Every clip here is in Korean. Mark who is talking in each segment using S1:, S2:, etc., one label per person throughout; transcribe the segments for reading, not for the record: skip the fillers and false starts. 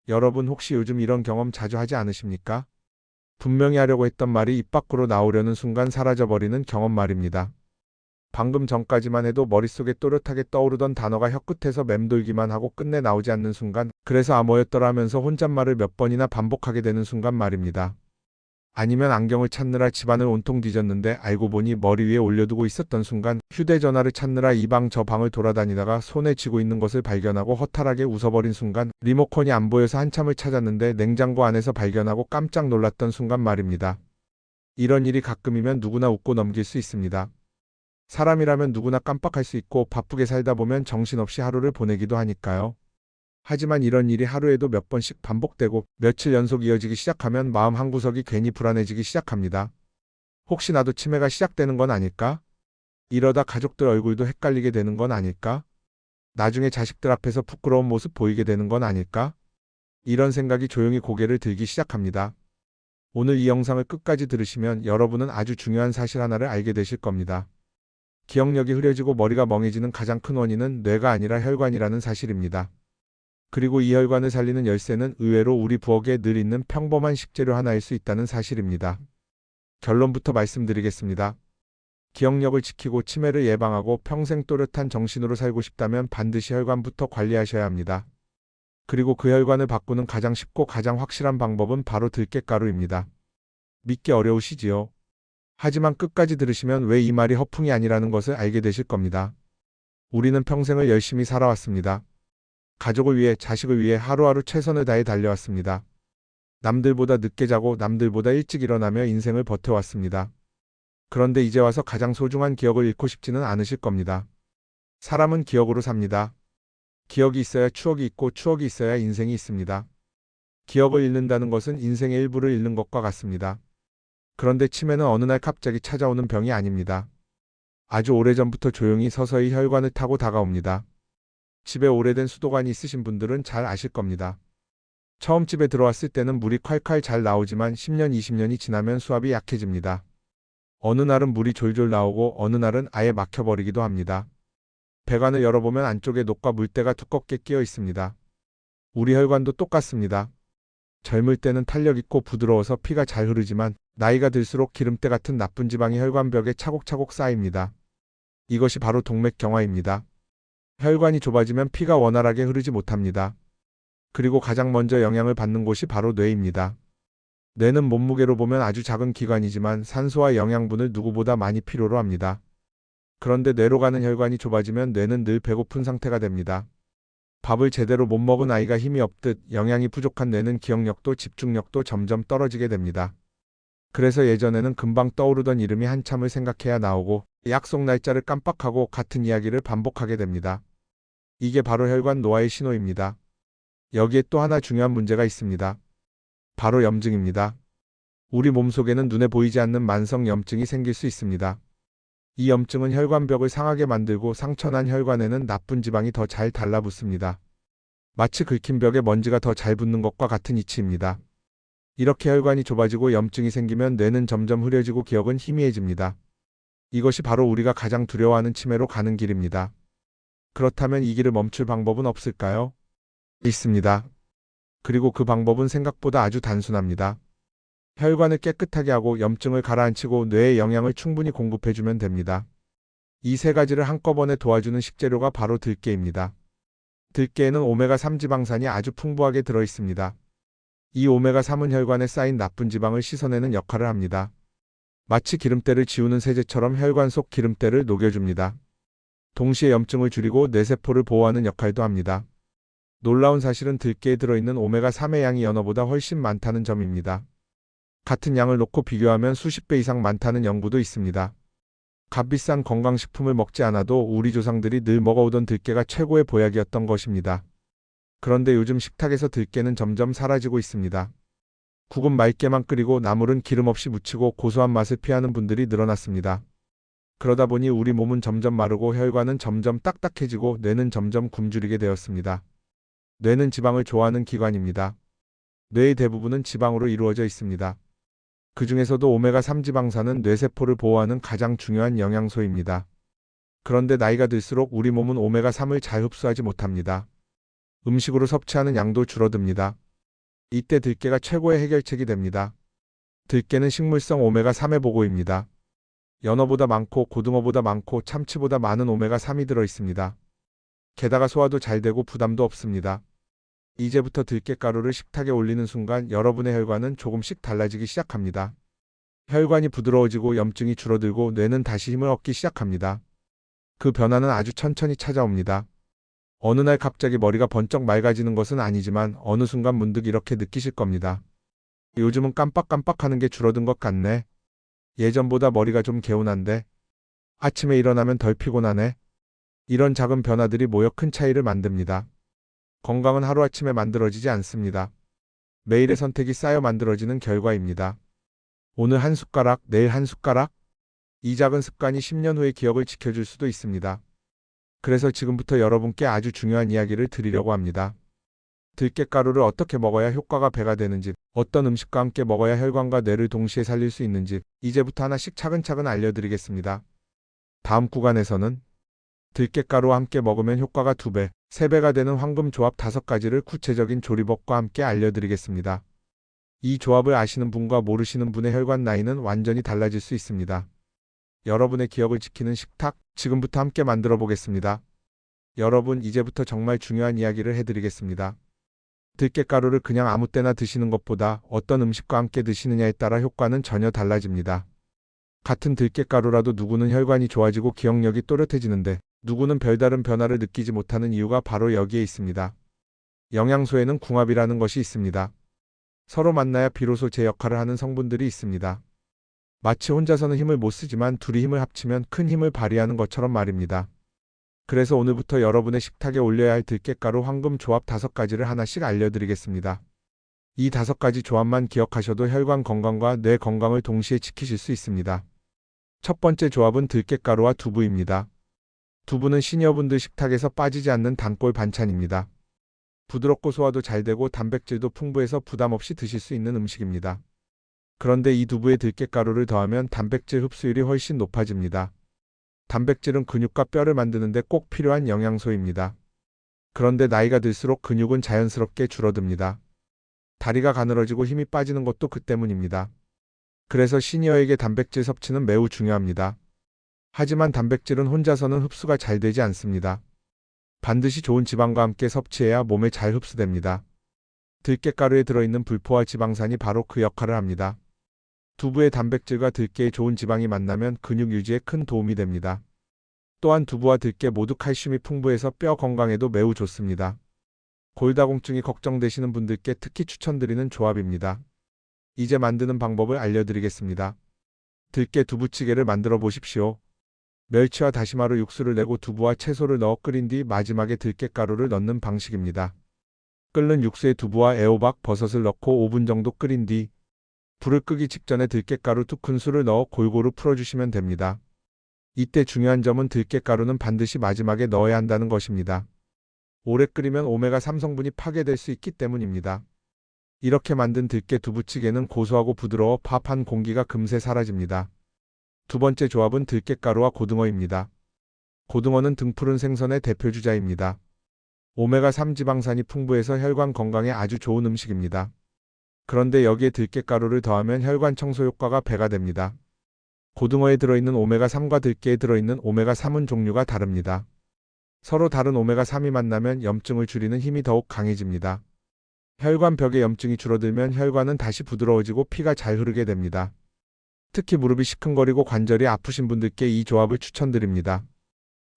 S1: 여러분 혹시 요즘 이런 경험 자주 하지 않으십니까? 분명히 하려고 했던 말이 입 밖으로 나오려는 순간 사라져버리는 경험 말입니다. 방금 전까지만 해도 머릿속에 또렷하게 떠오르던 단어가 혀끝에서 맴돌기만 하고 끝내 나오지 않는 순간, 그래서 뭐였더라 하면서 혼잣말을 몇 번이나 반복하게 되는 순간 말입니다. 아니면 안경을 찾느라 집안을 온통 뒤졌는데 알고 보니 머리 위에 올려두고 있었던 순간, 휴대전화를 찾느라 이 방 저 방을 돌아다니다가 손에 쥐고 있는 것을 발견하고 허탈하게 웃어버린 순간, 리모컨이 안 보여서 한참을 찾았는데 냉장고 안에서 발견하고 깜짝 놀랐던 순간 말입니다. 이런 일이 가끔이면 누구나 웃고 넘길 수 있습니다. 사람이라면 누구나 깜빡할 수 있고 바쁘게 살다 보면 정신없이 하루를 보내기도 하니까요. 하지만 이런 일이 하루에도 몇 번씩 반복되고 며칠 연속 이어지기 시작하면 마음 한구석이 괜히 불안해지기 시작합니다. 혹시 나도 치매가 시작되는 건 아닐까? 이러다 가족들 얼굴도 헷갈리게 되는 건 아닐까? 나중에 자식들 앞에서 부끄러운 모습 보이게 되는 건 아닐까? 이런 생각이 조용히 고개를 들기 시작합니다. 오늘 이 영상을 끝까지 들으시면 여러분은 아주 중요한 사실 하나를 알게 되실 겁니다. 기억력이 흐려지고 머리가 멍해지는 가장 큰 원인은 뇌가 아니라 혈관이라는 사실입니다. 그리고 이 혈관을 살리는 열쇠는 의외로 우리 부엌에 늘 있는 평범한 식재료 하나일 수 있다는 사실입니다. 결론부터 말씀드리겠습니다. 기억력을 지키고 치매를 예방하고 평생 또렷한 정신으로 살고 싶다면 반드시 혈관부터 관리하셔야 합니다. 그리고 그 혈관을 바꾸는 가장 쉽고 가장 확실한 방법은 바로 들깨가루입니다. 믿기 어려우시지요? 하지만 끝까지 들으시면 왜 이 말이 허풍이 아니라는 것을 알게 되실 겁니다. 우리는 평생을 열심히 살아왔습니다. 가족을 위해, 자식을 위해 하루하루 최선을 다해 달려왔습니다. 남들보다 늦게 자고 남들보다 일찍 일어나며 인생을 버텨왔습니다. 그런데 이제 와서 가장 소중한 기억을 잃고 싶지는 않으실 겁니다. 사람은 기억으로 삽니다. 기억이 있어야 추억이 있고 추억이 있어야 인생이 있습니다. 기억을 잃는다는 것은 인생의 일부를 잃는 것과 같습니다. 그런데 치매는 어느 날 갑자기 찾아오는 병이 아닙니다. 아주 오래전부터 조용히 서서히 혈관을 타고 다가옵니다. 집에 오래된 수도관이 있으신 분들은 잘 아실 겁니다. 처음 집에 들어왔을 때는 물이 콸콸 잘 나오지만 10년, 20년이 지나면 수압이 약해집니다. 어느 날은 물이 졸졸 나오고 어느 날은 아예 막혀버리기도 합니다. 배관을 열어보면 안쪽에 녹과 물때가 두껍게 끼어 있습니다. 우리 혈관도 똑같습니다. 젊을 때는 탄력 있고 부드러워서 피가 잘 흐르지만 나이가 들수록 기름때 같은 나쁜 지방이 혈관벽에 차곡차곡 쌓입니다. 이것이 바로 동맥경화입니다. 혈관이 좁아지면 피가 원활하게 흐르지 못합니다. 그리고 가장 먼저 영향을 받는 곳이 바로 뇌입니다. 뇌는 몸무게로 보면 아주 작은 기관이지만 산소와 영양분을 누구보다 많이 필요로 합니다. 그런데 뇌로 가는 혈관이 좁아지면 뇌는 늘 배고픈 상태가 됩니다. 밥을 제대로 못 먹은 아이가 힘이 없듯 영양이 부족한 뇌는 기억력도 집중력도 점점 떨어지게 됩니다. 그래서 예전에는 금방 떠오르던 이름이 한참을 생각해야 나오고 약속 날짜를 깜빡하고 같은 이야기를 반복하게 됩니다. 이게 바로 혈관 노화의 신호입니다. 여기에 또 하나 중요한 문제가 있습니다. 바로 염증입니다. 우리 몸속에는 눈에 보이지 않는 만성 염증이 생길 수 있습니다. 이 염증은 혈관벽을 상하게 만들고 상처난 혈관에는 나쁜 지방이 더 잘 달라붙습니다. 마치 긁힌 벽에 먼지가 더 잘 붙는 것과 같은 이치입니다. 이렇게 혈관이 좁아지고 염증이 생기면 뇌는 점점 흐려지고 기억은 희미해집니다. 이것이 바로 우리가 가장 두려워하는 치매로 가는 길입니다. 그렇다면 이 길을 멈출 방법은 없을까요? 있습니다. 그리고 그 방법은 생각보다 아주 단순합니다. 혈관을 깨끗하게 하고 염증을 가라앉히고 뇌에 영양을 충분히 공급해주면 됩니다. 이 세 가지를 한꺼번에 도와주는 식재료가 바로 들깨입니다. 들깨에는 오메가3 지방산이 아주 풍부하게 들어있습니다. 이 오메가3은 혈관에 쌓인 나쁜 지방을 씻어내는 역할을 합니다. 마치 기름때를 지우는 세제처럼 혈관 속 기름때를 녹여줍니다. 동시에 염증을 줄이고 뇌세포를 보호하는 역할도 합니다. 놀라운 사실은 들깨에 들어있는 오메가3의 양이 연어보다 훨씬 많다는 점입니다. 같은 양을 놓고 비교하면 수십 배 이상 많다는 연구도 있습니다. 값비싼 건강식품을 먹지 않아도 우리 조상들이 늘 먹어오던 들깨가 최고의 보약이었던 것입니다. 그런데 요즘 식탁에서 들깨는 점점 사라지고 있습니다. 국은 맑게만 끓이고 나물은 기름 없이 무치고 고소한 맛을 피하는 분들이 늘어났습니다. 그러다 보니 우리 몸은 점점 마르고 혈관은 점점 딱딱해지고 뇌는 점점 굶주리게 되었습니다. 뇌는 지방을 좋아하는 기관입니다. 뇌의 대부분은 지방으로 이루어져 있습니다. 그 중에서도 오메가3 지방산은 뇌세포를 보호하는 가장 중요한 영양소입니다. 그런데 나이가 들수록 우리 몸은 오메가3을 잘 흡수하지 못합니다. 음식으로 섭취하는 양도 줄어듭니다. 이때 들깨가 최고의 해결책이 됩니다. 들깨는 식물성 오메가3의 보고입니다. 연어보다 많고 고등어보다 많고 참치보다 많은 오메가3이 들어 있습니다. 게다가 소화도 잘 되고 부담도 없습니다. 이제부터 들깨가루를 식탁에 올리는 순간 여러분의 혈관은 조금씩 달라지기 시작합니다. 혈관이 부드러워지고 염증이 줄어들고 뇌는 다시 힘을 얻기 시작합니다. 그 변화는 아주 천천히 찾아옵니다. 어느 날 갑자기 머리가 번쩍 맑아지는 것은 아니지만 어느 순간 문득 이렇게 느끼실 겁니다. 요즘은 깜빡깜빡하는 게 줄어든 것 같네. 예전보다 머리가 좀 개운한데. 아침에 일어나면 덜 피곤하네. 이런 작은 변화들이 모여 큰 차이를 만듭니다. 건강은 하루아침에 만들어지지 않습니다. 매일의 선택이 쌓여 만들어지는 결과입니다. 오늘 한 숟가락, 내일 한 숟가락? 이 작은 습관이 10년 후의 기억을 지켜줄 수도 있습니다. 그래서 지금부터 여러분께 아주 중요한 이야기를 드리려고 합니다. 들깨가루를 어떻게 먹어야 효과가 배가 되는지, 어떤 음식과 함께 먹어야 혈관과 뇌를 동시에 살릴 수 있는지 이제부터 하나씩 차근차근 알려드리겠습니다. 다음 구간에서는 들깨가루와 함께 먹으면 효과가 2배, 3배가 되는 황금 조합 5가지를 구체적인 조리법과 함께 알려드리겠습니다. 이 조합을 아시는 분과 모르시는 분의 혈관 나이는 완전히 달라질 수 있습니다. 여러분의 기억을 지키는 식탁, 지금부터 함께 만들어 보겠습니다. 여러분, 이제부터 정말 중요한 이야기를 해드리겠습니다. 들깨가루를 그냥 아무 때나 드시는 것보다 어떤 음식과 함께 드시느냐에 따라 효과는 전혀 달라집니다. 같은 들깨가루라도 누구는 혈관이 좋아지고 기억력이 또렷해지는데 누구는 별다른 변화를 느끼지 못하는 이유가 바로 여기에 있습니다. 영양소에는 궁합이라는 것이 있습니다. 서로 만나야 비로소 제 역할을 하는 성분들이 있습니다. 마치 혼자서는 힘을 못 쓰지만 둘이 힘을 합치면 큰 힘을 발휘하는 것처럼 말입니다. 그래서 오늘부터 여러분의 식탁에 올려야 할 들깨가루 황금 조합 5가지를 하나씩 알려드리겠습니다. 이 5가지 조합만 기억하셔도 혈관 건강과 뇌 건강을 동시에 지키실 수 있습니다. 첫 번째 조합은 들깨가루와 두부입니다. 두부는 시니어분들 식탁에서 빠지지 않는 단골 반찬입니다. 부드럽고 소화도 잘 되고 단백질도 풍부해서 부담 없이 드실 수 있는 음식입니다. 그런데 이 두부에 들깨가루를 더하면 단백질 흡수율이 훨씬 높아집니다. 단백질은 근육과 뼈를 만드는데 꼭 필요한 영양소입니다. 그런데 나이가 들수록 근육은 자연스럽게 줄어듭니다. 다리가 가늘어지고 힘이 빠지는 것도 그 때문입니다. 그래서 시니어에게 단백질 섭취는 매우 중요합니다. 하지만 단백질은 혼자서는 흡수가 잘 되지 않습니다. 반드시 좋은 지방과 함께 섭취해야 몸에 잘 흡수됩니다. 들깨가루에 들어있는 불포화 지방산이 바로 그 역할을 합니다. 두부의 단백질과 들깨의 좋은 지방이 만나면 근육 유지에 큰 도움이 됩니다. 또한 두부와 들깨 모두 칼슘이 풍부해서 뼈 건강에도 매우 좋습니다. 골다공증이 걱정되시는 분들께 특히 추천드리는 조합입니다. 이제 만드는 방법을 알려드리겠습니다. 들깨 두부찌개를 만들어 보십시오. 멸치와 다시마로 육수를 내고 두부와 채소를 넣어 끓인 뒤 마지막에 들깨가루를 넣는 방식입니다. 끓는 육수에 두부와 애호박, 버섯을 넣고 5분 정도 끓인 뒤 불을 끄기 직전에 들깨가루 2큰술을 넣어 골고루 풀어주시면 됩니다. 이때 중요한 점은 들깨가루는 반드시 마지막에 넣어야 한다는 것입니다. 오래 끓이면 오메가3 성분이 파괴될 수 있기 때문입니다. 이렇게 만든 들깨 두부찌개는 고소하고 부드러워 밥한 공기가 금세 사라집니다. 두 번째 조합은 들깨가루와 고등어입니다. 고등어는 등푸른 생선의 대표주자입니다. 오메가3 지방산이 풍부해서 혈관 건강에 아주 좋은 음식입니다. 그런데 여기에 들깨가루를 더하면 혈관 청소 효과가 배가 됩니다. 고등어에 들어있는 오메가3과 들깨에 들어있는 오메가3은 종류가 다릅니다. 서로 다른 오메가3이 만나면 염증을 줄이는 힘이 더욱 강해집니다. 혈관벽의 염증이 줄어들면 혈관은 다시 부드러워지고 피가 잘 흐르게 됩니다. 특히 무릎이 시큰거리고 관절이 아프신 분들께 이 조합을 추천드립니다.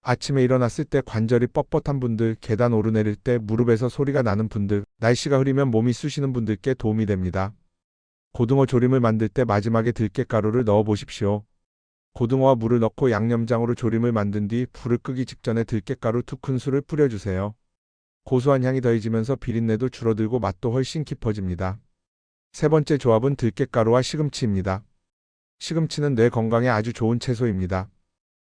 S1: 아침에 일어났을 때 관절이 뻣뻣한 분들, 계단 오르내릴 때 무릎에서 소리가 나는 분들, 날씨가 흐리면 몸이 쑤시는 분들께 도움이 됩니다. 고등어 조림을 만들 때 마지막에 들깨가루를 넣어 보십시오. 고등어와 물을 넣고 양념장으로 조림을 만든 뒤 불을 끄기 직전에 들깨가루 2큰술을 뿌려주세요. 고소한 향이 더해지면서 비린내도 줄어들고 맛도 훨씬 깊어집니다. 세 번째 조합은 들깨가루와 시금치입니다. 시금치는 뇌 건강에 아주 좋은 채소입니다.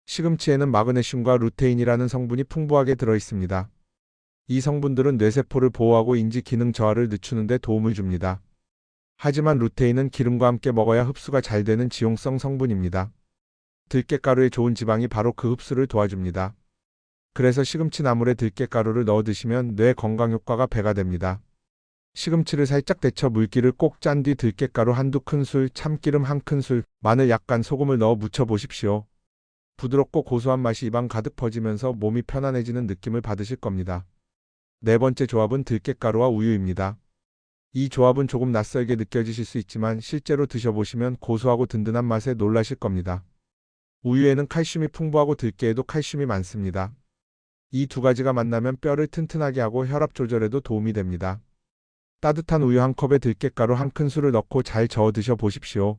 S1: 시금치에는 마그네슘과 루테인이라는 성분이 풍부하게 들어있습니다. 이 성분들은 뇌세포를 보호하고 인지 기능 저하를 늦추는 데 도움을 줍니다. 하지만 루테인은 기름과 함께 먹어야 흡수가 잘 되는 지용성 성분입니다. 들깨가루의 좋은 지방이 바로 그 흡수를 도와줍니다. 그래서 시금치 나물에 들깨가루를 넣어 드시면 뇌 건강 효과가 배가 됩니다. 시금치를 살짝 데쳐 물기를 꼭 짠 뒤 들깨가루 한두 큰술, 참기름 한 큰술, 마늘 약간, 소금을 넣어 무쳐 보십시오. 부드럽고 고소한 맛이 입안 가득 퍼지면서 몸이 편안해지는 느낌을 받으실 겁니다. 네 번째 조합은 들깨가루와 우유입니다. 이 조합은 조금 낯설게 느껴지실 수 있지만 실제로 드셔보시면 고소하고 든든한 맛에 놀라실 겁니다. 우유에는 칼슘이 풍부하고 들깨에도 칼슘이 많습니다. 이 두 가지가 만나면 뼈를 튼튼하게 하고 혈압 조절에도 도움이 됩니다. 따뜻한 우유 한 컵에 들깨가루 한 큰술을 넣고 잘 저어 드셔 보십시오.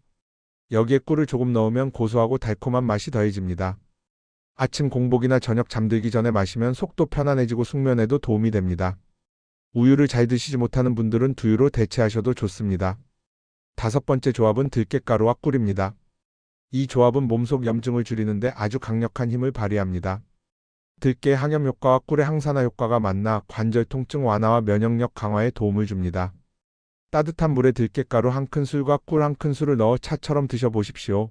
S1: 여기에 꿀을 조금 넣으면 고소하고 달콤한 맛이 더해집니다. 아침 공복이나 저녁 잠들기 전에 마시면 속도 편안해지고 숙면에도 도움이 됩니다. 우유를 잘 드시지 못하는 분들은 두유로 대체하셔도 좋습니다. 다섯 번째 조합은 들깨가루와 꿀입니다. 이 조합은 몸속 염증을 줄이는데 아주 강력한 힘을 발휘합니다. 들깨의 항염 효과와 꿀의 항산화 효과가 만나 관절 통증 완화와 면역력 강화에 도움을 줍니다. 따뜻한 물에 들깨가루 한 큰술과 꿀 한 큰술을 넣어 차처럼 드셔보십시오.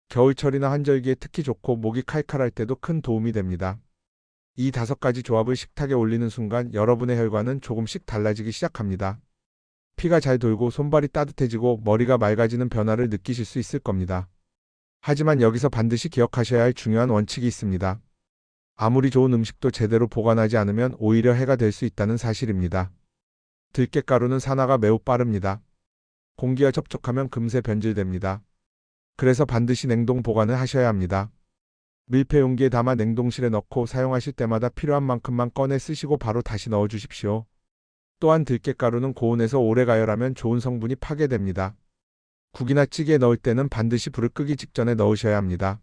S1: 겨울철이나 환절기에 특히 좋고 목이 칼칼할 때도 큰 도움이 됩니다. 이 다섯 가지 조합을 식탁에 올리는 순간 여러분의 혈관은 조금씩 달라지기 시작합니다. 피가 잘 돌고 손발이 따뜻해지고 머리가 맑아지는 변화를 느끼실 수 있을 겁니다. 하지만 여기서 반드시 기억하셔야 할 중요한 원칙이 있습니다. 아무리 좋은 음식도 제대로 보관하지 않으면 오히려 해가 될 수 있다는 사실입니다. 들깨가루는 산화가 매우 빠릅니다. 공기와 접촉하면 금세 변질됩니다. 그래서 반드시 냉동 보관을 하셔야 합니다. 밀폐 용기에 담아 냉동실에 넣고 사용하실 때마다 필요한 만큼만 꺼내 쓰시고 바로 다시 넣어 주십시오. 또한 들깨가루는 고온에서 오래 가열하면 좋은 성분이 파괴됩니다. 국이나 찌개에 넣을 때는 반드시 불을 끄기 직전에 넣으셔야 합니다.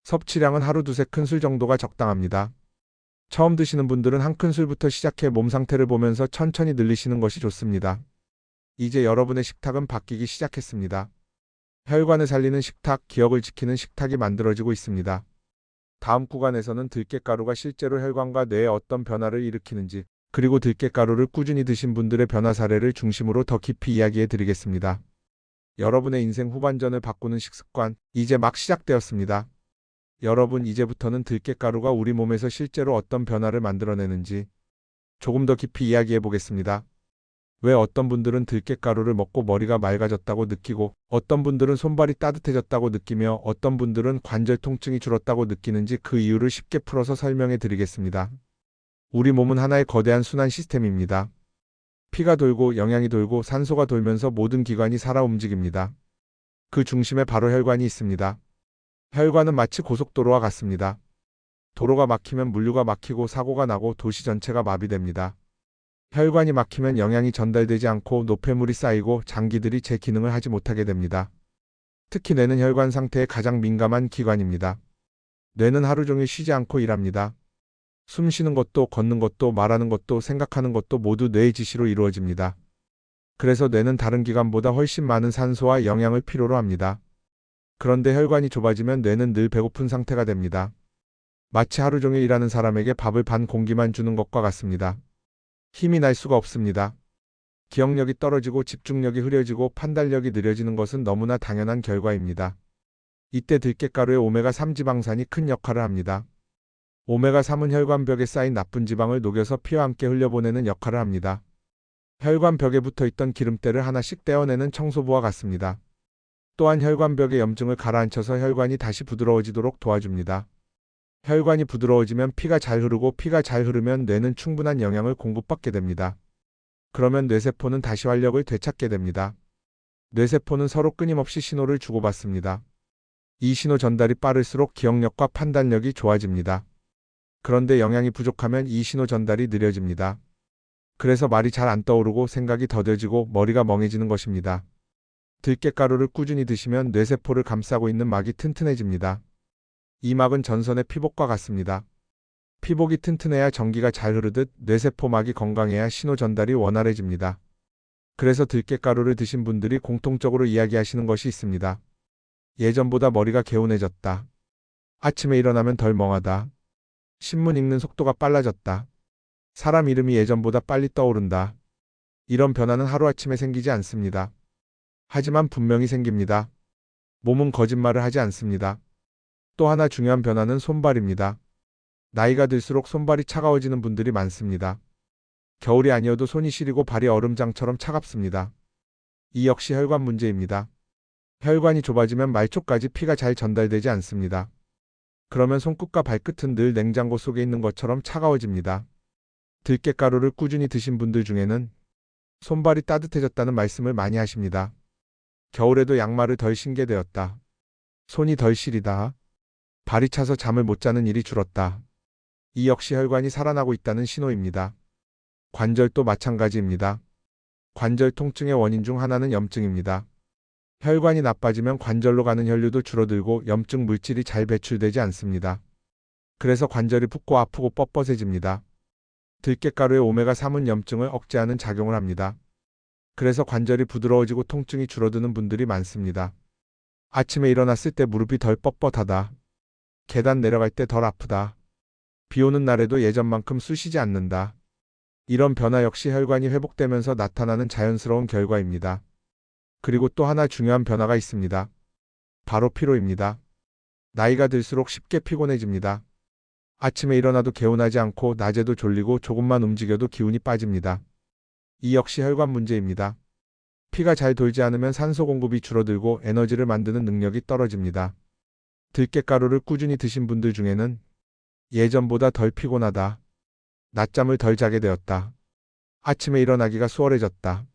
S1: 섭취량은 하루 두세 큰술 정도가 적당합니다. 처음 드시는 분들은 한 큰술부터 시작해 몸 상태를 보면서 천천히 늘리시는 것이 좋습니다. 이제 여러분의 식탁은 바뀌기 시작했습니다. 혈관을 살리는 식탁, 기억을 지키는 식탁이 만들어지고 있습니다. 다음 구간에서는 들깨가루가 실제로 혈관과 뇌에 어떤 변화를 일으키는지, 그리고 들깨가루를 꾸준히 드신 분들의 변화 사례를 중심으로 더 깊이 이야기해 드리겠습니다. 여러분의 인생 후반전을 바꾸는 식습관, 이제 막 시작되었습니다. 여러분, 이제부터는 들깨가루가 우리 몸에서 실제로 어떤 변화를 만들어내는지 조금 더 깊이 이야기해 보겠습니다. 왜 어떤 분들은 들깨가루를 먹고 머리가 맑아졌다고 느끼고, 어떤 분들은 손발이 따뜻해졌다고 느끼며, 어떤 분들은 관절 통증이 줄었다고 느끼는지 그 이유를 쉽게 풀어서 설명해 드리겠습니다. 우리 몸은 하나의 거대한 순환 시스템입니다. 피가 돌고 영양이 돌고 산소가 돌면서 모든 기관이 살아 움직입니다. 그 중심에 바로 혈관이 있습니다. 혈관은 마치 고속도로와 같습니다. 도로가 막히면 물류가 막히고 사고가 나고 도시 전체가 마비됩니다. 혈관이 막히면 영양이 전달되지 않고 노폐물이 쌓이고 장기들이 제 기능을 하지 못하게 됩니다. 특히 뇌는 혈관 상태에 가장 민감한 기관입니다. 뇌는 하루 종일 쉬지 않고 일합니다. 숨 쉬는 것도 걷는 것도 말하는 것도 생각하는 것도 모두 뇌의 지시로 이루어집니다. 그래서 뇌는 다른 기관보다 훨씬 많은 산소와 영양을 필요로 합니다. 그런데 혈관이 좁아지면 뇌는 늘 배고픈 상태가 됩니다. 마치 하루 종일 일하는 사람에게 밥을 반 공기만 주는 것과 같습니다. 힘이 날 수가 없습니다. 기억력이 떨어지고 집중력이 흐려지고 판단력이 느려지는 것은 너무나 당연한 결과입니다. 이때 들깨가루의 오메가3 지방산이 큰 역할을 합니다. 오메가3은 혈관벽에 쌓인 나쁜 지방을 녹여서 피와 함께 흘려보내는 역할을 합니다. 혈관벽에 붙어있던 기름때를 하나씩 떼어내는 청소부와 같습니다. 또한 혈관벽의 염증을 가라앉혀서 혈관이 다시 부드러워지도록 도와줍니다. 혈관이 부드러워지면 피가 잘 흐르고 피가 잘 흐르면 뇌는 충분한 영양을 공급받게 됩니다. 그러면 뇌세포는 다시 활력을 되찾게 됩니다. 뇌세포는 서로 끊임없이 신호를 주고받습니다. 이 신호 전달이 빠를수록 기억력과 판단력이 좋아집니다. 그런데 영양이 부족하면 이 신호 전달이 느려집니다. 그래서 말이 잘 안 떠오르고 생각이 더뎌지고 머리가 멍해지는 것입니다. 들깨가루를 꾸준히 드시면 뇌세포를 감싸고 있는 막이 튼튼해집니다. 이 막은 전선의 피복과 같습니다. 피복이 튼튼해야 전기가 잘 흐르듯 뇌세포 막이 건강해야 신호 전달이 원활해집니다. 그래서 들깨가루를 드신 분들이 공통적으로 이야기하시는 것이 있습니다. 예전보다 머리가 개운해졌다. 아침에 일어나면 덜 멍하다. 신문 읽는 속도가 빨라졌다. 사람 이름이 예전보다 빨리 떠오른다. 이런 변화는 하루아침에 생기지 않습니다. 하지만 분명히 생깁니다. 몸은 거짓말을 하지 않습니다. 또 하나 중요한 변화는 손발입니다. 나이가 들수록 손발이 차가워지는 분들이 많습니다. 겨울이 아니어도 손이 시리고 발이 얼음장처럼 차갑습니다. 이 역시 혈관 문제입니다. 혈관이 좁아지면 말초까지 피가 잘 전달되지 않습니다. 그러면 손끝과 발끝은 늘 냉장고 속에 있는 것처럼 차가워집니다. 들깨가루를 꾸준히 드신 분들 중에는 손발이 따뜻해졌다는 말씀을 많이 하십니다. 겨울에도 양말을 덜 신게 되었다. 손이 덜 시리다. 발이 차서 잠을 못 자는 일이 줄었다. 이 역시 혈관이 살아나고 있다는 신호입니다. 관절도 마찬가지입니다. 관절 통증의 원인 중 하나는 염증입니다. 혈관이 나빠지면 관절로 가는 혈류도 줄어들고 염증 물질이 잘 배출되지 않습니다. 그래서 관절이 붓고 아프고 뻣뻣해집니다. 들깨가루의 오메가3은 염증을 억제하는 작용을 합니다. 그래서 관절이 부드러워지고 통증이 줄어드는 분들이 많습니다. 아침에 일어났을 때 무릎이 덜 뻣뻣하다. 계단 내려갈 때 덜 아프다. 비 오는 날에도 예전만큼 쑤시지 않는다. 이런 변화 역시 혈관이 회복되면서 나타나는 자연스러운 결과입니다. 그리고 또 하나 중요한 변화가 있습니다. 바로 피로입니다. 나이가 들수록 쉽게 피곤해집니다. 아침에 일어나도 개운하지 않고 낮에도 졸리고 조금만 움직여도 기운이 빠집니다. 이 역시 혈관 문제입니다. 피가 잘 돌지 않으면 산소 공급이 줄어들고 에너지를 만드는 능력이 떨어집니다. 들깨가루를 꾸준히 드신 분들 중에는 예전보다 덜 피곤하다. 낮잠을 덜 자게 되었다. 아침에 일어나기가 수월해졌다.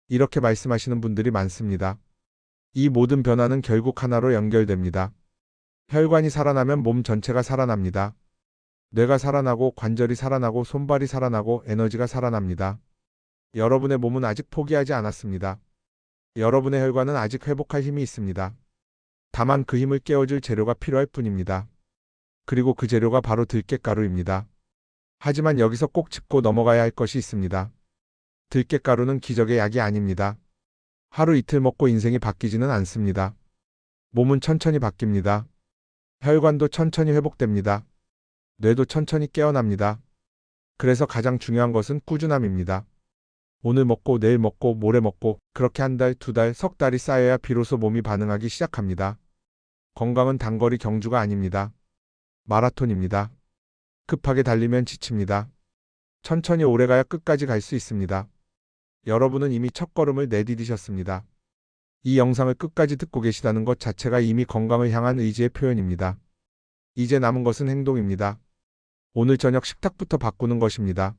S1: 이렇게 말씀하시는 분들이 많습니다. 이 모든 변화는 결국 하나로 연결됩니다. 혈관이 살아나면 몸 전체가 살아납니다. 뇌가 살아나고 관절이 살아나고 손발이 살아나고 에너지가 살아납니다. 여러분의 몸은 아직 포기하지 않았습니다. 여러분의 혈관은 아직 회복할 힘이 있습니다. 다만 그 힘을 깨워줄 재료가 필요할 뿐입니다. 그리고 그 재료가 바로 들깨가루입니다. 하지만 여기서 꼭 짚고 넘어가야 할 것이 있습니다. 들깨가루는 기적의 약이 아닙니다. 하루 이틀 먹고 인생이 바뀌지는 않습니다. 몸은 천천히 바뀝니다. 혈관도 천천히 회복됩니다. 뇌도 천천히 깨어납니다. 그래서 가장 중요한 것은 꾸준함입니다. 오늘 먹고 내일 먹고 모레 먹고 그렇게 한 달, 두 달, 석 달이 쌓여야 비로소 몸이 반응하기 시작합니다. 건강은 단거리 경주가 아닙니다. 마라톤입니다. 급하게 달리면 지칩니다. 천천히 오래가야 끝까지 갈 수 있습니다. 여러분은 이미 첫걸음을 내디디셨습니다. 이 영상을 끝까지 듣고 계시다는 것 자체가 이미 건강을 향한 의지의 표현입니다. 이제 남은 것은 행동입니다. 오늘 저녁 식탁부터 바꾸는 것입니다.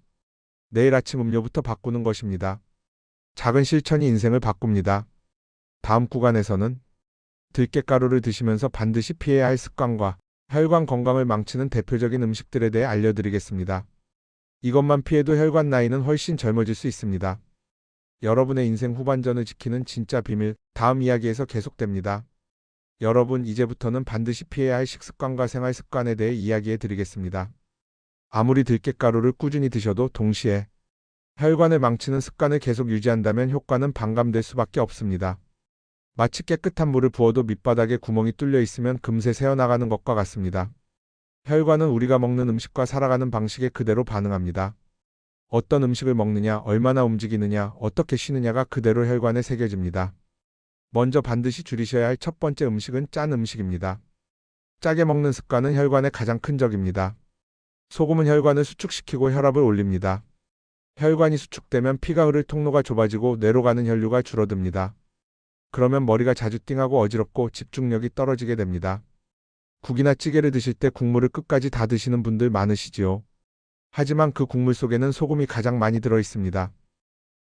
S1: 내일 아침 음료부터 바꾸는 것입니다. 작은 실천이 인생을 바꿉니다. 다음 구간에서는 들깨가루를 드시면서 반드시 피해야 할 습관과 혈관 건강을 망치는 대표적인 음식들에 대해 알려드리겠습니다. 이것만 피해도 혈관 나이는 훨씬 젊어질 수 있습니다. 여러분의 인생 후반전을 지키는 진짜 비밀, 다음 이야기에서 계속됩니다. 여러분, 이제부터는 반드시 피해야 할 식습관과 생활 습관에 대해 이야기해 드리겠습니다. 아무리 들깨가루를 꾸준히 드셔도 동시에 혈관을 망치는 습관을 계속 유지한다면 효과는 반감될 수밖에 없습니다. 마치 깨끗한 물을 부어도 밑바닥에 구멍이 뚫려 있으면 금세 새어나가는 것과 같습니다. 혈관은 우리가 먹는 음식과 살아가는 방식에 그대로 반응합니다. 어떤 음식을 먹느냐, 얼마나 움직이느냐, 어떻게 쉬느냐가 그대로 혈관에 새겨집니다. 먼저 반드시 줄이셔야 할 첫 번째 음식은 짠 음식입니다. 짜게 먹는 습관은 혈관의 가장 큰 적입니다. 소금은 혈관을 수축시키고 혈압을 올립니다. 혈관이 수축되면 피가 흐를 통로가 좁아지고 뇌로 가는 혈류가 줄어듭니다. 그러면 머리가 자주 띵하고 어지럽고 집중력이 떨어지게 됩니다. 국이나 찌개를 드실 때 국물을 끝까지 다 드시는 분들 많으시지요. 하지만 그 국물 속에는 소금이 가장 많이 들어 있습니다.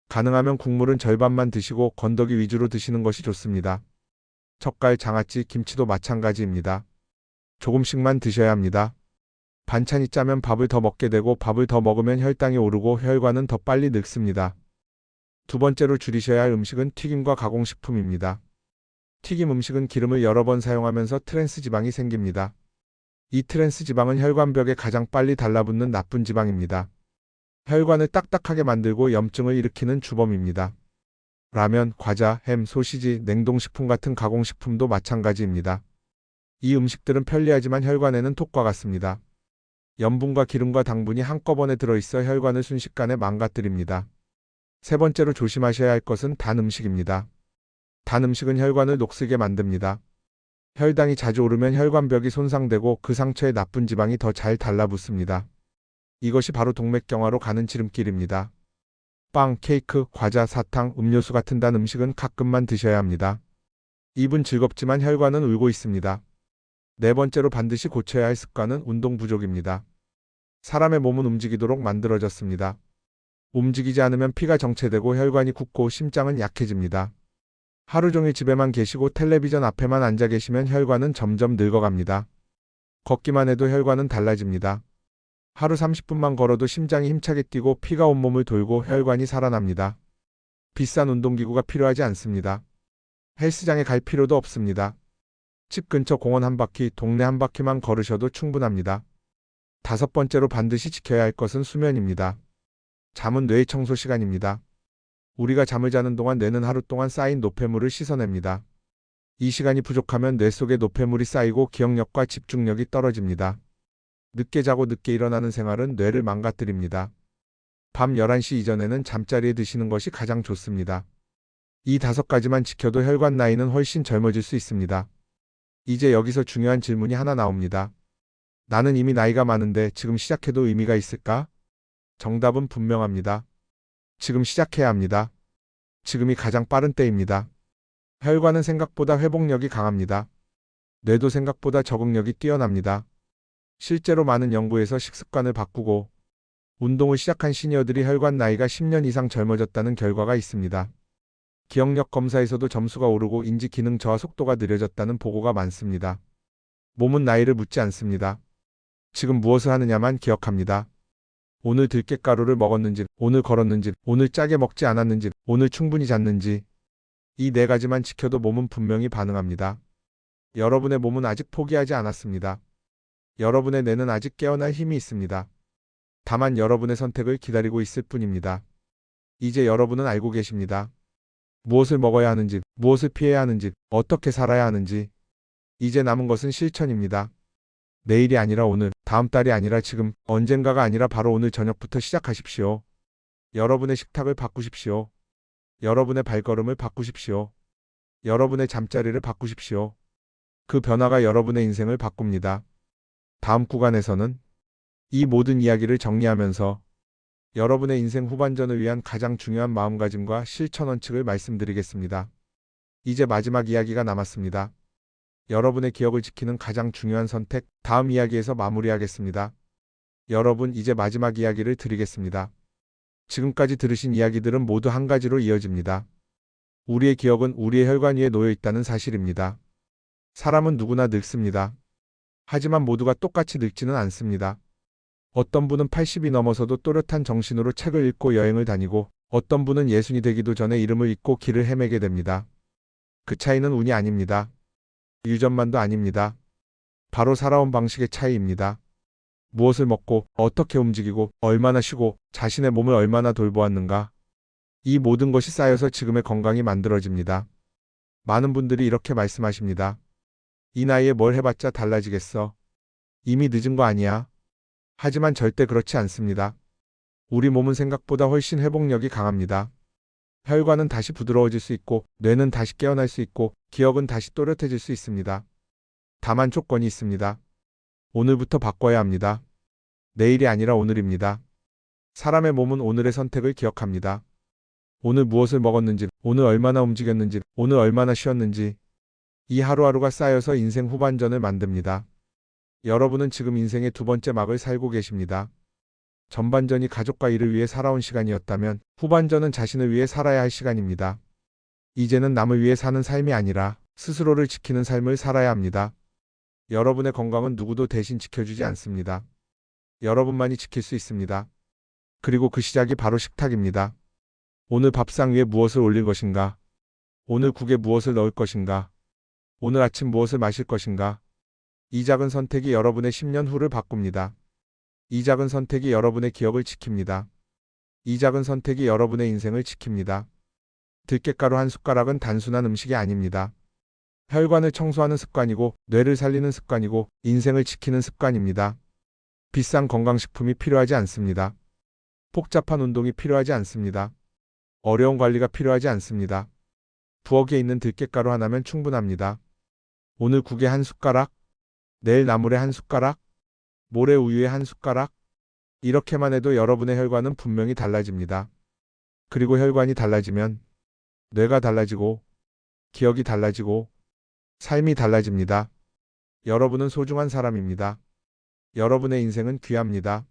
S1: 가능하면 국물은 절반만 드시고 건더기 위주로 드시는 것이 좋습니다. 젓갈, 장아찌, 김치도 마찬가지입니다. 조금씩만 드셔야 합니다. 반찬이 짜면 밥을 더 먹게 되고 밥을 더 먹으면 혈당이 오르고 혈관은 더 빨리 늙습니다. 두 번째로 줄이셔야 할 음식은 튀김과 가공식품입니다. 튀김 음식은 기름을 여러 번 사용하면서 트랜스 지방이 생깁니다. 이 트랜스 지방은 혈관벽에 가장 빨리 달라붙는 나쁜 지방입니다. 혈관을 딱딱하게 만들고 염증을 일으키는 주범입니다. 라면, 과자, 햄, 소시지, 냉동식품 같은 가공식품도 마찬가지입니다. 이 음식들은 편리하지만 혈관에는 톡과 같습니다. 염분과 기름과 당분이 한꺼번에 들어있어 혈관을 순식간에 망가뜨립니다. 세 번째로 조심하셔야 할 것은 단 음식입니다. 단 음식은 혈관을 녹슬게 만듭니다. 혈당이 자주 오르면 혈관벽이 손상되고 그 상처에 나쁜 지방이 더 잘 달라붙습니다. 이것이 바로 동맥경화로 가는 지름길입니다. 빵, 케이크, 과자, 사탕, 음료수 같은 단 음식은 가끔만 드셔야 합니다. 입은 즐겁지만 혈관은 울고 있습니다. 네 번째로 반드시 고쳐야 할 습관은 운동 부족입니다. 사람의 몸은 움직이도록 만들어졌습니다. 움직이지 않으면 피가 정체되고 혈관이 굳고 심장은 약해집니다. 하루 종일 집에만 계시고 텔레비전 앞에만 앉아 계시면 혈관은 점점 늙어갑니다. 걷기만 해도 혈관은 달라집니다. 하루 30분만 걸어도 심장이 힘차게 뛰고 피가 온몸을 돌고 혈관이 살아납니다. 비싼 운동기구가 필요하지 않습니다. 헬스장에 갈 필요도 없습니다. 집 근처 공원 한 바퀴, 동네 한 바퀴만 걸으셔도 충분합니다. 다섯 번째로 반드시 지켜야 할 것은 수면입니다. 잠은 뇌의 청소 시간입니다. 우리가 잠을 자는 동안 뇌는 하루 동안 쌓인 노폐물을 씻어냅니다. 이 시간이 부족하면 뇌 속에 노폐물이 쌓이고 기억력과 집중력이 떨어집니다. 늦게 자고 늦게 일어나는 생활은 뇌를 망가뜨립니다. 밤 11시 이전에는 잠자리에 드시는 것이 가장 좋습니다. 이 다섯 가지만 지켜도 혈관 나이는 훨씬 젊어질 수 있습니다. 이제 여기서 중요한 질문이 하나 나옵니다. 나는 이미 나이가 많은데 지금 시작해도 의미가 있을까? 정답은 분명합니다. 지금 시작해야 합니다. 지금이 가장 빠른 때입니다. 혈관은 생각보다 회복력이 강합니다. 뇌도 생각보다 적응력이 뛰어납니다. 실제로 많은 연구에서 식습관을 바꾸고 운동을 시작한 시니어들이 혈관 나이가 10년 이상 젊어졌다는 결과가 있습니다. 기억력 검사에서도 점수가 오르고 인지 기능 저하 속도가 느려졌다는 보고가 많습니다. 몸은 나이를 묻지 않습니다. 지금 무엇을 하느냐만 기억합니다. 오늘 들깨가루를 먹었는지, 오늘 걸었는지, 오늘 짜게 먹지 않았는지, 오늘 충분히 잤는지, 이 네 가지만 지켜도 몸은 분명히 반응합니다. 여러분의 몸은 아직 포기하지 않았습니다. 여러분의 뇌는 아직 깨어날 힘이 있습니다. 다만 여러분의 선택을 기다리고 있을 뿐입니다. 이제 여러분은 알고 계십니다. 무엇을 먹어야 하는지, 무엇을 피해야 하는지, 어떻게 살아야 하는지. 이제 남은 것은 실천입니다. 내일이 아니라 오늘, 다음 달이 아니라 지금, 언젠가가 아니라 바로 오늘 저녁부터 시작하십시오. 여러분의 식탁을 바꾸십시오. 여러분의 발걸음을 바꾸십시오. 여러분의 잠자리를 바꾸십시오. 그 변화가 여러분의 인생을 바꿉니다. 다음 구간에서는 이 모든 이야기를 정리하면서 여러분의 인생 후반전을 위한 가장 중요한 마음가짐과 실천 원칙을 말씀드리겠습니다. 이제 마지막 이야기가 남았습니다. 여러분의 기억을 지키는 가장 중요한 선택, 다음 이야기에서 마무리하겠습니다. 여러분, 이제 마지막 이야기를 드리겠습니다. 지금까지 들으신 이야기들은 모두 한 가지로 이어집니다. 우리의 기억은 우리의 혈관 위에 놓여 있다는 사실입니다. 사람은 누구나 늙습니다. 하지만 모두가 똑같이 늙지는 않습니다. 어떤 분은 80이 넘어서도 또렷한 정신으로 책을 읽고 여행을 다니고 어떤 분은 60이 되기도 전에 이름을 잊고 길을 헤매게 됩니다. 그 차이는 운이 아닙니다. 유전만도 아닙니다. 바로 살아온 방식의 차이입니다. 무엇을 먹고 어떻게 움직이고 얼마나 쉬고 자신의 몸을 얼마나 돌보았는가. 이 모든 것이 쌓여서 지금의 건강이 만들어집니다. 많은 분들이 이렇게 말씀하십니다. 이 나이에 뭘 해봤자 달라지겠어. 이미 늦은 거 아니야. 하지만 절대 그렇지 않습니다. 우리 몸은 생각보다 훨씬 회복력이 강합니다. 혈관은 다시 부드러워질 수 있고 뇌는 다시 깨어날 수 있고 기억은 다시 또렷해질 수 있습니다. 다만 조건이 있습니다. 오늘부터 바꿔야 합니다. 내일이 아니라 오늘입니다. 사람의 몸은 오늘의 선택을 기억합니다. 오늘 무엇을 먹었는지, 오늘 얼마나 움직였는지, 오늘 얼마나 쉬었는지, 이 하루하루가 쌓여서 인생 후반전을 만듭니다. 여러분은 지금 인생의 두 번째 막을 살고 계십니다. 전반전이 가족과 일을 위해 살아온 시간이었다면 후반전은 자신을 위해 살아야 할 시간입니다. 이제는 남을 위해 사는 삶이 아니라 스스로를 지키는 삶을 살아야 합니다. 여러분의 건강은 누구도 대신 지켜주지 않습니다. 여러분만이 지킬 수 있습니다. 그리고 그 시작이 바로 식탁입니다. 오늘 밥상 위에 무엇을 올릴 것인가? 오늘 국에 무엇을 넣을 것인가? 오늘 아침 무엇을 마실 것인가? 이 작은 선택이 여러분의 10년 후를 바꿉니다. 이 작은 선택이 여러분의 기억을 지킵니다. 이 작은 선택이 여러분의 인생을 지킵니다. 들깨가루 한 숟가락은 단순한 음식이 아닙니다. 혈관을 청소하는 습관이고 뇌를 살리는 습관이고 인생을 지키는 습관입니다. 비싼 건강식품이 필요하지 않습니다. 복잡한 운동이 필요하지 않습니다. 어려운 관리가 필요하지 않습니다. 부엌에 있는 들깨가루 하나면 충분합니다. 오늘 국에 한 숟가락, 내일 나물에 한 숟가락, 모레 우유에 한 숟가락, 이렇게만 해도 여러분의 혈관은 분명히 달라집니다. 그리고 혈관이 달라지면 뇌가 달라지고 기억이 달라지고 삶이 달라집니다. 여러분은 소중한 사람입니다. 여러분의 인생은 귀합니다.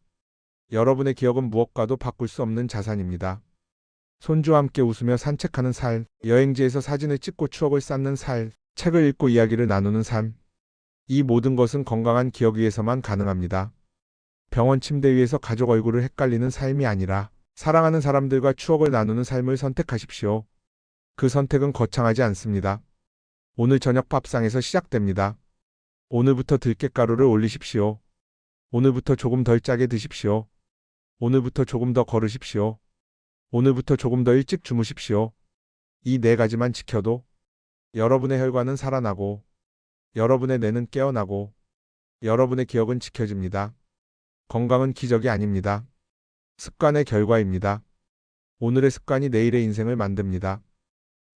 S1: 여러분의 기억은 무엇과도 바꿀 수 없는 자산입니다. 손주와 함께 웃으며 산책하는 삶, 여행지에서 사진을 찍고 추억을 쌓는 삶, 책을 읽고 이야기를 나누는 삶. 이 모든 것은 건강한 기억 위에서만 가능합니다. 병원 침대 위에서 가족 얼굴을 헷갈리는 삶이 아니라 사랑하는 사람들과 추억을 나누는 삶을 선택하십시오. 그 선택은 거창하지 않습니다. 오늘 저녁 밥상에서 시작됩니다. 오늘부터 들깨가루를 올리십시오. 오늘부터 조금 덜 짜게 드십시오. 오늘부터 조금 더 걸으십시오. 오늘부터 조금 더 일찍 주무십시오. 이 네 가지만 지켜도 여러분의 혈관은 살아나고 여러분의 뇌는 깨어나고 여러분의 기억은 지켜집니다. 건강은 기적이 아닙니다. 습관의 결과입니다. 오늘의 습관이 내일의 인생을 만듭니다.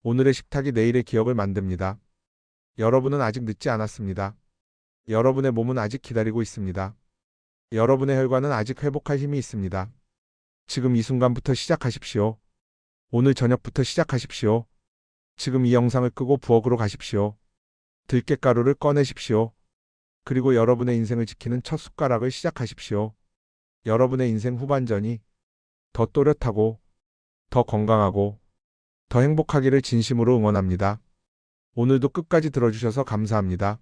S1: 오늘의 식탁이 내일의 기억을 만듭니다. 여러분은 아직 늦지 않았습니다. 여러분의 몸은 아직 기다리고 있습니다. 여러분의 혈관은 아직 회복할 힘이 있습니다. 지금 이 순간부터 시작하십시오. 오늘 저녁부터 시작하십시오. 지금 이 영상을 끄고 부엌으로 가십시오. 들깨가루를 꺼내십시오. 그리고 여러분의 인생을 지키는 첫 숟가락을 시작하십시오. 여러분의 인생 후반전이 더 또렷하고 더 건강하고 더 행복하기를 진심으로 응원합니다. 오늘도 끝까지 들어주셔서 감사합니다.